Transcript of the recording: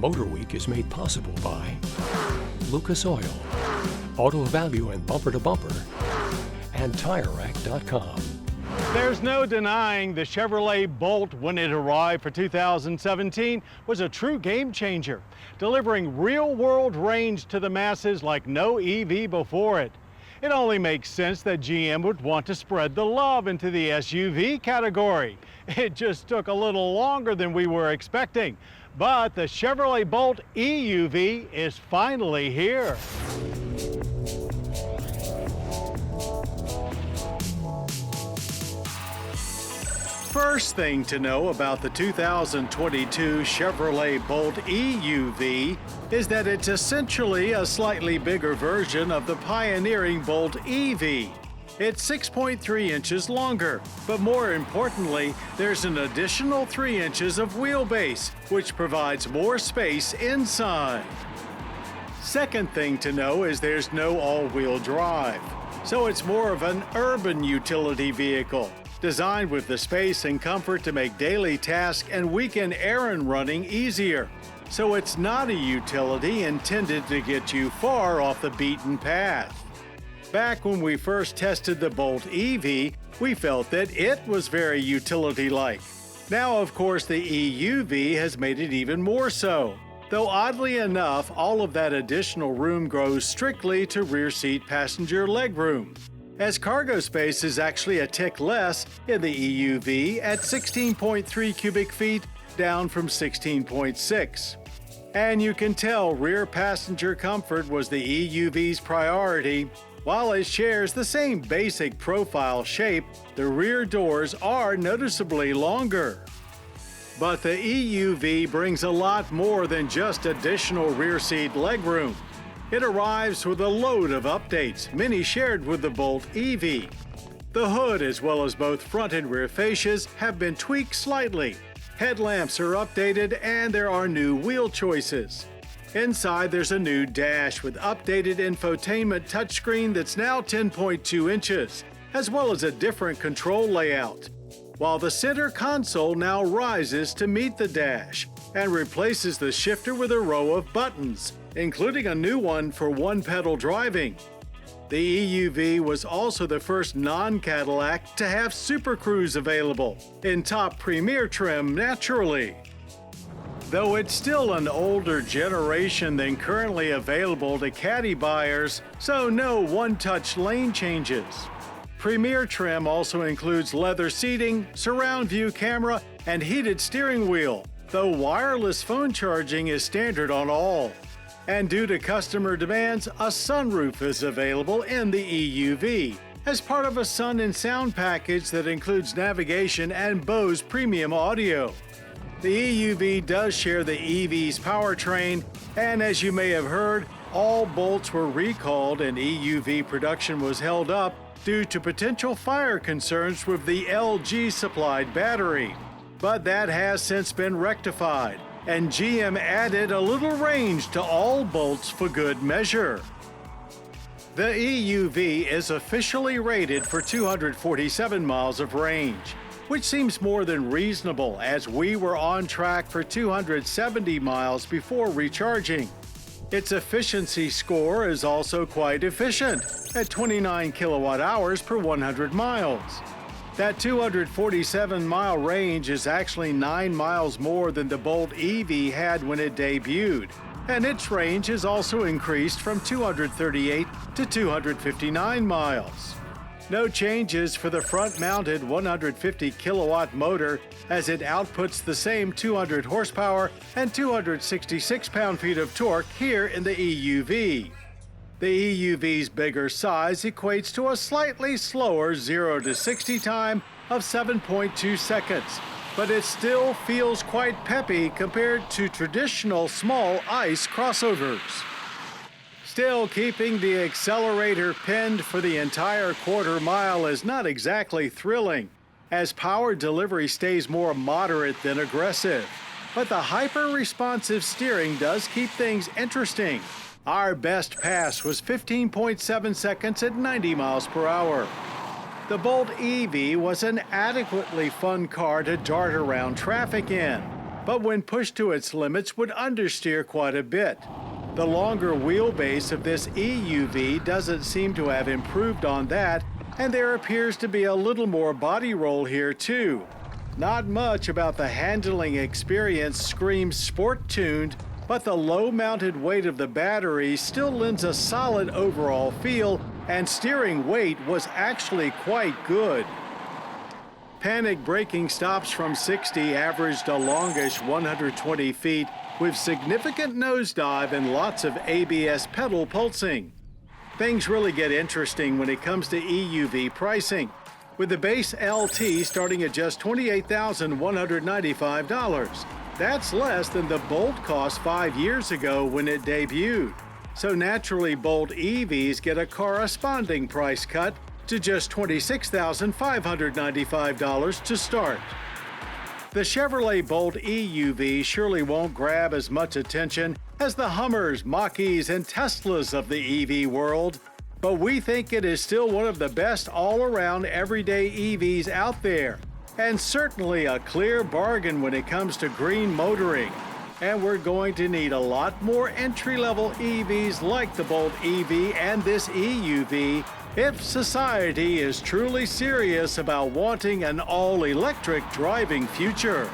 MotorWeek is made possible by Lucas Oil, Auto Value and Bumper to Bumper, and TireRack.com. There's no denying the Chevrolet Bolt, when it arrived for 2017, was a true game changer, delivering real-world range to the masses like no EV before it. It only makes sense that GM would want to spread the love into the SUV category. It just took a little longer than we were expecting, but the Chevrolet Bolt EUV is finally here. First thing to know about the 2022 Chevrolet Bolt EUV is that it's essentially a slightly bigger version of the pioneering Bolt EV. It's 6.3 inches longer, but more importantly, there's an additional 3 inches of wheelbase, which provides more space inside. Second thing to know is there's no all-wheel drive, so it's more of an urban utility vehicle, designed with the space and comfort to make daily tasks and weekend errand running easier. So it's not a utility intended to get you far off the beaten path. Back when we first tested the Bolt EV, we felt that it was very utility-like. Now, of course, the EUV has made it even more so. Though oddly enough, all of that additional room goes strictly to rear seat passenger legroom, as cargo space is actually a tick less in the EUV at 16.3 cubic feet, down from 16.6. And you can tell rear passenger comfort was the EUV's priority. While it shares the same basic profile shape, the rear doors are noticeably longer. But the EUV brings a lot more than just additional rear seat legroom. It arrives with a load of updates, many shared with the Bolt EV. The hood, as well as both front and rear fascias, have been tweaked slightly. Headlamps are updated and there are new wheel choices. Inside, there's a new dash with updated infotainment touchscreen that's now 10.2 inches, as well as a different control layout. While the center console now rises to meet the dash and replaces the shifter with a row of buttons, including a new one for one-pedal driving. The EUV was also the first non-Cadillac to have Super Cruise available in top Premier trim naturally. Though it's still an older generation than currently available to Caddy buyers, so no one-touch lane changes. Premier trim also includes leather seating, surround view camera, and heated steering wheel, though wireless phone charging is standard on all. And due to customer demands, a sunroof is available in the EUV as part of a sun and sound package that includes navigation and Bose premium audio. The EUV does share the EV's powertrain, and as you may have heard, all Bolts were recalled and EUV production was held up due to potential fire concerns with the LG-supplied battery. But that has since been rectified, and GM added a little range to all Bolts for good measure. The EUV is officially rated for 247 miles of range, which seems more than reasonable as we were on track for 270 miles before recharging. Its efficiency score is also quite efficient at 29 kilowatt hours per 100 miles. That 247-mile range is actually 9 miles more than the Bolt EV had when it debuted, and its range has also increased from 238 to 259 miles. No changes for the front-mounted 150-kilowatt motor as it outputs the same 200 horsepower and 266 pound-feet of torque here in the EUV. The EUV's bigger size equates to a slightly slower 0 to 60 time of 7.2 seconds, but it still feels quite peppy compared to traditional small ICE crossovers. Still, keeping the accelerator pinned for the entire quarter mile is not exactly thrilling, as power delivery stays more moderate than aggressive. But the hyper-responsive steering does keep things interesting. Our best pass was 15.7 seconds at 90 miles per hour. The Bolt EV was an adequately fun car to dart around traffic in, but when pushed to its limits would understeer quite a bit. The longer wheelbase of this EUV doesn't seem to have improved on that, and there appears to be a little more body roll here too. Not much about the handling experience screams sport-tuned, but the low-mounted weight of the battery still lends a solid overall feel, and steering weight was actually quite good. Panic braking stops from 60 averaged a longish 120 feet, with significant nosedive and lots of ABS pedal pulsing. Things really get interesting when it comes to EUV pricing, with the base LT starting at just $28,195. That's less than the Bolt cost 5 years ago when it debuted. So naturally, Bolt EVs get a corresponding price cut to just $26,595 to start. The Chevrolet Bolt EUV surely won't grab as much attention as the Hummers, Mach-E's, and Teslas of the EV world, but we think it is still one of the best all-around everyday EVs out there, and certainly a clear bargain when it comes to green motoring. And we're going to need a lot more entry-level EVs like the Bolt EV and this EUV if society is truly serious about wanting an all-electric driving future.